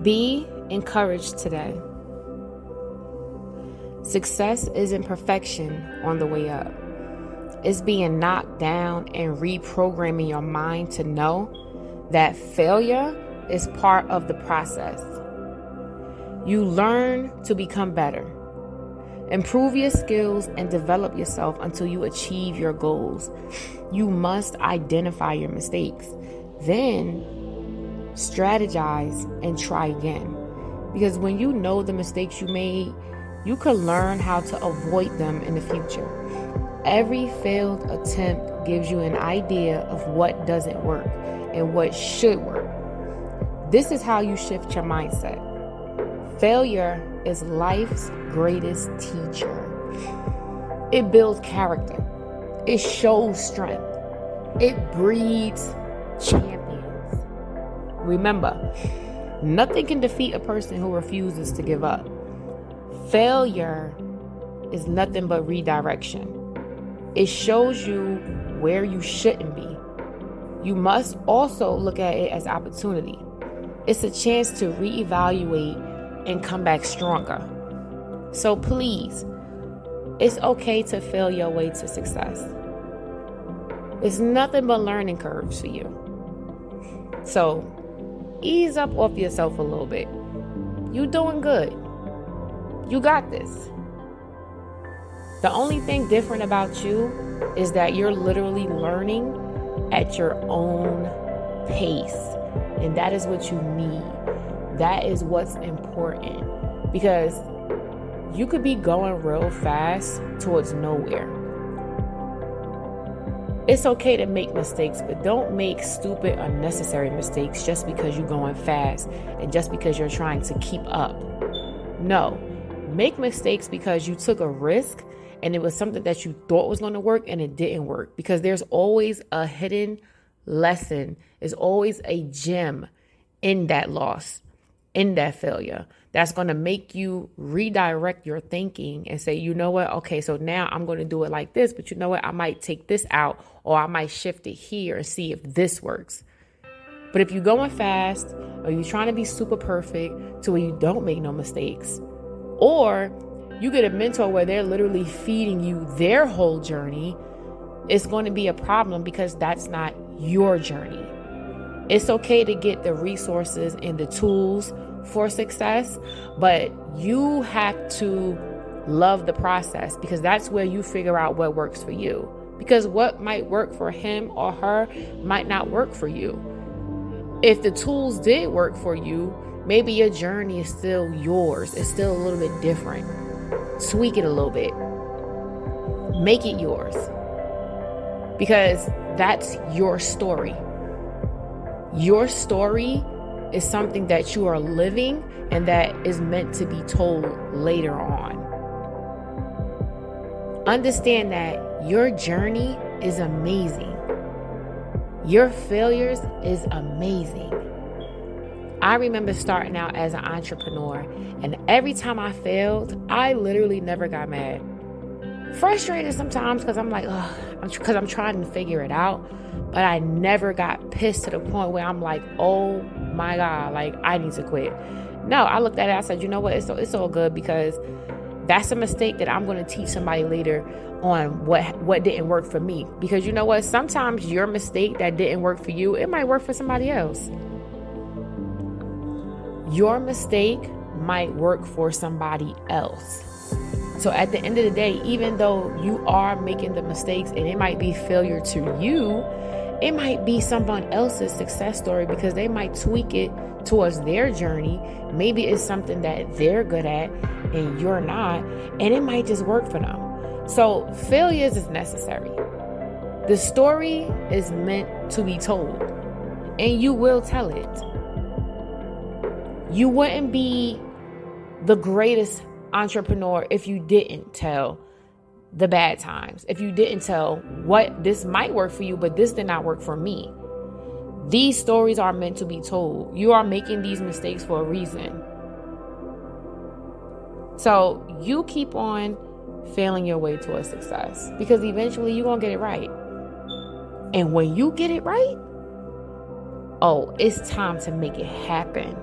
Be encouraged today. Success isn't perfection on the way up. It's being knocked down and reprogramming your mind to know that failure is part of the process. You learn to become better. Improve your skills and develop yourself until you achieve your goals. You must identify your mistakes. Then strategize and try again. Because when you know the mistakes you made, you can learn how to avoid them in the future. Every failed attempt gives you an idea of what doesn't work and what should work. This is how you shift your mindset. Failure is life's greatest teacher. It builds character. It shows strength. It breeds champions. Remember, nothing can defeat a person who refuses to give up. Failure is nothing but redirection. It shows you where you shouldn't be. You must also look at it as opportunity. It's a chance to reevaluate and come back stronger. So please, it's okay to fail your way to success. It's nothing but learning curves for you. So ease up off yourself a little bit. You're doing good. You got this. The only thing different about you is that you're literally learning at your own pace. And that is what you need. That is what's important. Because you could be going real fast towards nowhere. It's okay to make mistakes, but don't make stupid, unnecessary mistakes just because you're going fast and just because you're trying to keep up. No. Make mistakes because you took a risk and it was something that you thought was going to work and it didn't work. Because there's always a hidden lesson. There's always a gem in that loss, in that failure. That's going to make you redirect your thinking and say, you know what? Okay, so now I'm going to do it like this. But you know what? I might take this out or I might shift it here and see if this works. But if you're going fast or you're trying to be super perfect to where you don't make no mistakes, or you get a mentor where they're literally feeding you their whole journey, it's going to be a problem because that's not your journey. It's okay to get the resources and the tools for success, but you have to love the process because that's where you figure out what works for you. Because what might work for him or her might not work for you. If the tools did work for you, maybe your journey is still yours. It's still a little bit different. Tweak it a little bit. Make it yours. Because that's your story. Your story is something that you are living and that is meant to be told later on. Understand that your journey is amazing. Your failures is amazing. I remember starting out as an entrepreneur, and every time I failed, I literally never got mad. Frustrated sometimes because I'm like, because I'm trying to figure it out, but I never got pissed to the point where I'm like, oh my God, like I need to quit. No, I looked at it, I said, you know what, it's all good because that's a mistake that I'm going to teach somebody later on what didn't work for me. Because you know what, sometimes your mistake that didn't work for you, it might work for somebody else. Your mistake might work for somebody else. So at the end of the day, even though you are making the mistakes and it might be failure to you, it might be someone else's success story because they might tweak it towards their journey. Maybe it's something that they're good at and you're not, and it might just work for them. So failures is necessary. The story is meant to be told, and you will tell it. You wouldn't be the greatest entrepreneur if you didn't tell the bad times, if you didn't tell what this might work for you, but this did not work for me. These stories are meant to be told. You are making these mistakes for a reason. So you keep on failing your way towards success because eventually you're going to get it right. And when you get it right, oh, it's time to make it happen.